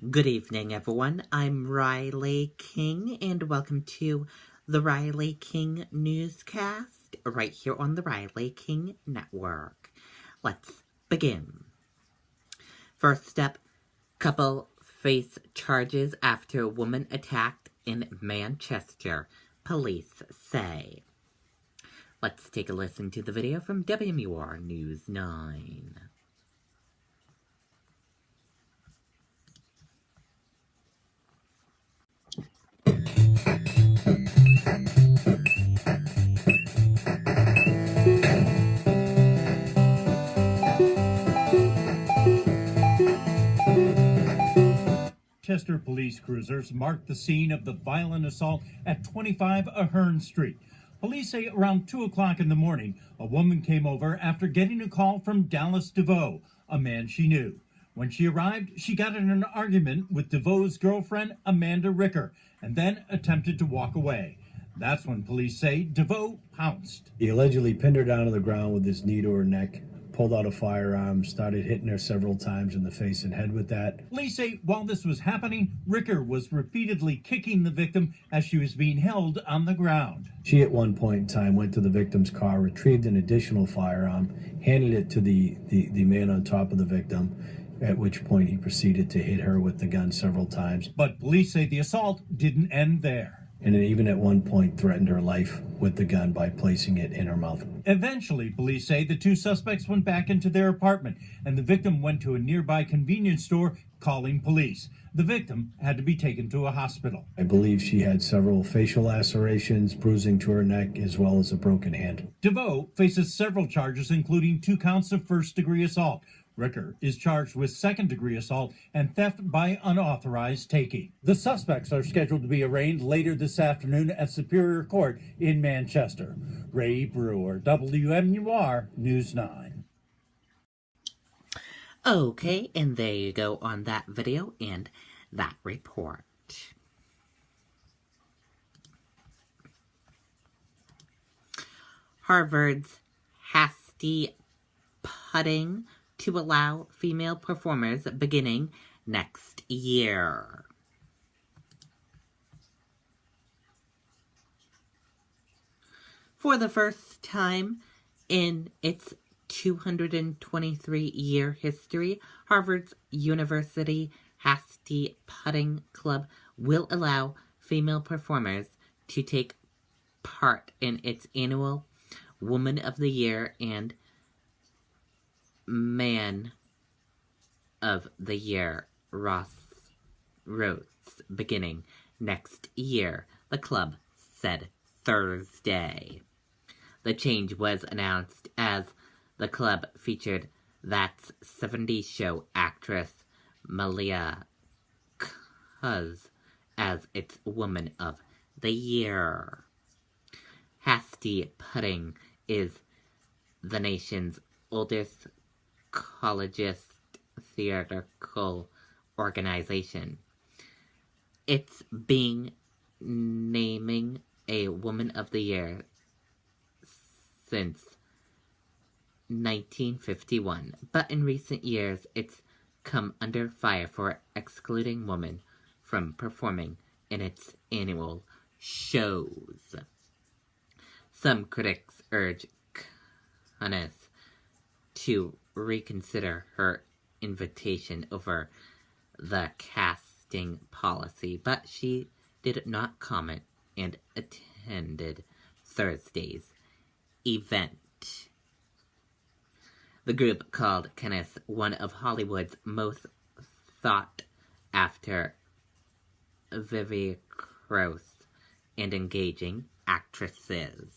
Good evening, everyone. I'm Riley King, and welcome to the Riley King Newscast, right here on the Riley King Network. Let's begin. First up, couple face charges after a woman attacked in Manchester, police say. Let's take a listen to the video from WMUR News 9. Manchester police cruisers marked the scene of the violent assault at 25 Ahern Street. Police say around 2 o'clock in the morning, a woman came over after getting a call from Dallas DeVoe, a man she knew. When she arrived, she got in an argument with DeVoe's girlfriend, Amanda Ricker, and then attempted to walk away. That's when police say DeVoe pounced. He allegedly pinned her down to the ground with his knee to her neck, pulled out a firearm, started hitting her several times in the face and head with that. Police say while this was happening, Ricker was repeatedly kicking the victim as she was being held on the ground. She at one point in time went to the victim's car, retrieved an additional firearm, handed it to the man on top of the victim, at which point he proceeded to hit her with the gun several times. But police say the assault didn't end there. And even at one point threatened her life with the gun by placing it in her mouth. Eventually, police say the two suspects went back into their apartment, and the victim went to a nearby convenience store, calling police. The victim had to be taken to a hospital. I believe she had several facial lacerations, bruising to her neck, as well as a broken hand. DeVoe faces several charges, including 2 counts of first-degree assault. Ricker is charged with second-degree assault and theft by unauthorized taking. The suspects are scheduled to be arraigned later this afternoon at Superior Court in Manchester. Ray Brewer, WMUR News 9. Okay, and there you go on that video and that report. Harvard's hasty putting to allow female performers beginning next year. For the first time in its 223-year history, Harvard's University Hasty Putting Club will allow female performers to take part in its annual Woman of the Year and Man of the Year roasts beginning next year, the club said Thursday. The change was announced as the club featured That's 70s show actress Malia Cuz as its Woman of the Year. Hasty Putting is the nation's oldest collegiate theatrical organization. It's been naming a Woman of the Year since 1951, but in recent years it's come under fire for excluding women from performing in its annual shows. Some critics urge Cunnis to reconsider her invitation over the casting policy, but she did not comment and attended Thursday's event. The group called Kenneth one of Hollywood's most sought-after, vivacious, and engaging actresses.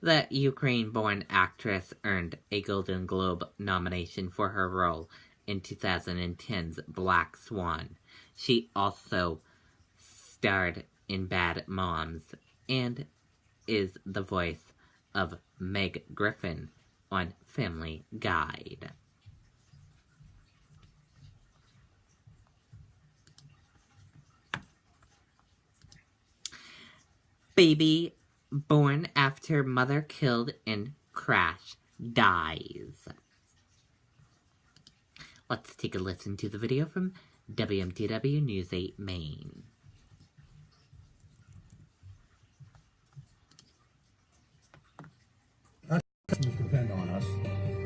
The Ukraine-born actress earned a Golden Globe nomination for her role in 2010's Black Swan. She also starred in Bad Moms and is the voice of Meg Griffin on Family Guide. Baby born after mother killed in crash dies. Let's take a listen to the video from WMTW News 8 Maine. Customers depend on us,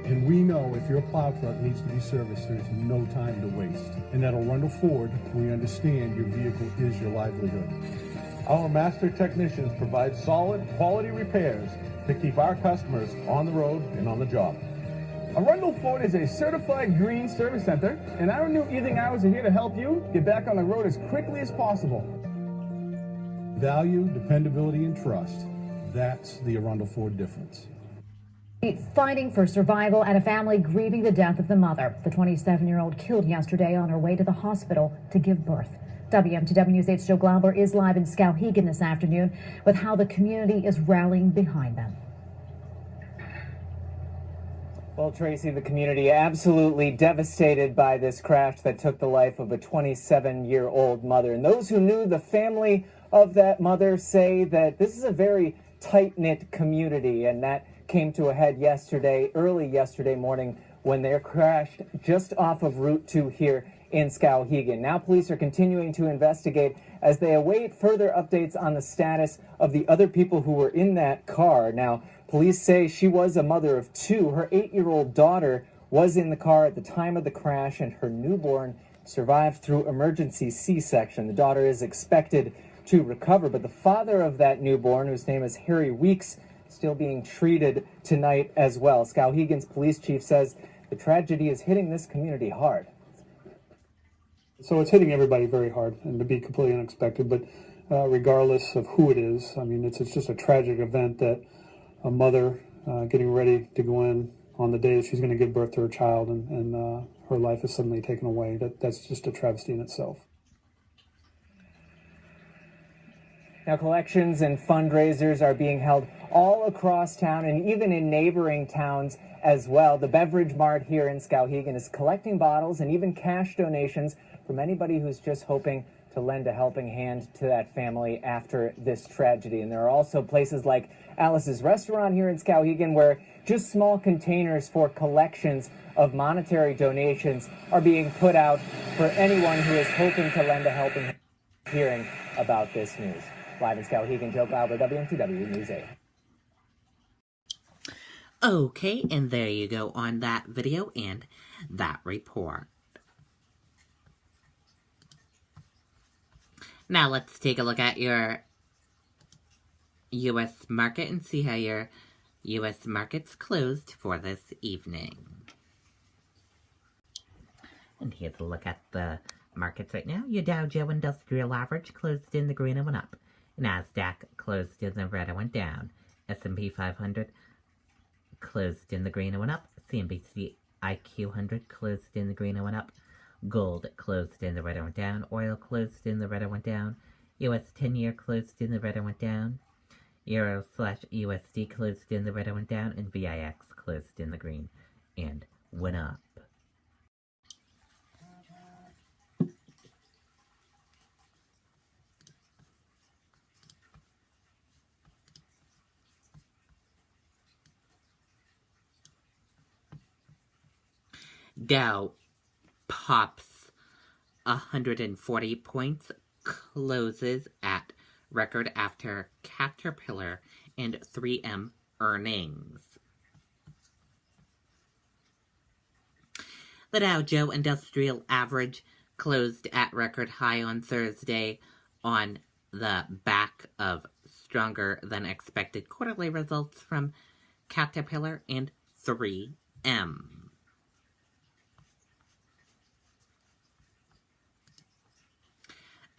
and we know if your plow truck needs to be serviced, there's no time to waste. And at Arundel Ford, we understand your vehicle is your livelihood. Our master technicians provide solid, quality repairs to keep our customers on the road and on the job. Arundel Ford is a certified green service center, and our new evening hours are here to help you get back on the road as quickly as possible. Value, dependability, and trust. That's the Arundel Ford difference. Fighting for survival and a family grieving the death of the mother. The 27-year-old killed yesterday on her way to the hospital to give birth. WMTW News 8's Joe Glauber is live in Skowhegan this afternoon with how the community is rallying behind them. Well, Tracy, the community absolutely devastated by this crash that took the life of a 27-year-old mother. And those who knew the family of that mother say that this is a very tight-knit community, and that came to a head early yesterday morning when they crashed just off of Route 2 here in Skowhegan. Now police are continuing to investigate as they await further updates on the status of the other people who were in that car. Now, police say she was a mother of two. Her 8-year-old daughter was in the car at the time of the crash, and her newborn survived through emergency C-section. The daughter is expected to recover, but the father of that newborn, whose name is Harry Weeks, still being treated tonight as well. Skowhegan's police chief says the tragedy is hitting this community hard. So it's hitting everybody very hard, and to be completely unexpected, but regardless of who it is, I mean, it's just a tragic event that a mother getting ready to go in on the day that she's going to give birth to her child, and her life is suddenly taken away. That's just a travesty in itself. Now, collections and fundraisers are being held all across town and even in neighboring towns as well. The Beverage Mart here in Skowhegan is collecting bottles and even cash donations from anybody who's just hoping to lend a helping hand to that family after this tragedy. And there are also places like Alice's Restaurant here in Skowhegan where just small containers for collections of monetary donations are being put out for anyone who is hoping to lend a helping hand hearing about this news. Live in Skowhegan, Joe Glauber, WMTW News 8. Okay, and there you go on that video and that report. Now let's take a look at your U.S. market and see how your U.S. market's closed for this evening. And here's a look at the markets right now. Your Dow Jones Industrial Average closed in the green and went up. NASDAQ closed in the red and went down. S&P 500 closed in the green and went up. CNBC IQ 100 closed in the green and went up. Gold closed in the red and went down. Oil closed in the red and went down. US 10-year closed in the red and went down. Euro/USD closed in the red and went down. And VIX closed in the green and went up. Dow pops 140 points, closes at record after Caterpillar and 3M earnings. The Dow Jones Industrial Average closed at record high on Thursday on the back of stronger than expected quarterly results from Caterpillar and 3M.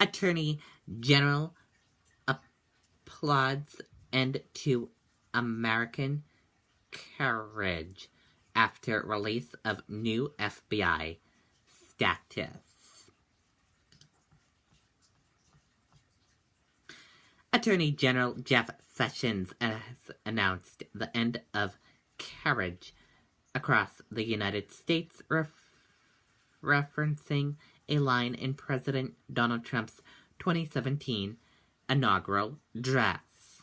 Attorney General applauds end to American courage after release of new FBI status. Attorney General Jeff Sessions has announced the end of carriage across the United States, referencing a line in President Donald Trump's 2017 inaugural address.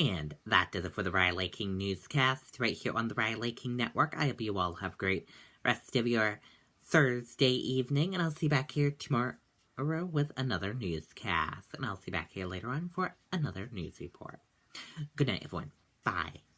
And that does it for the Riley King Newscast right here on the Riley King Network. I hope you all have a great rest of your Thursday evening, and I'll see you back here tomorrow with another newscast. And I'll see you back here later on for another news report. Good night, everyone. Bye.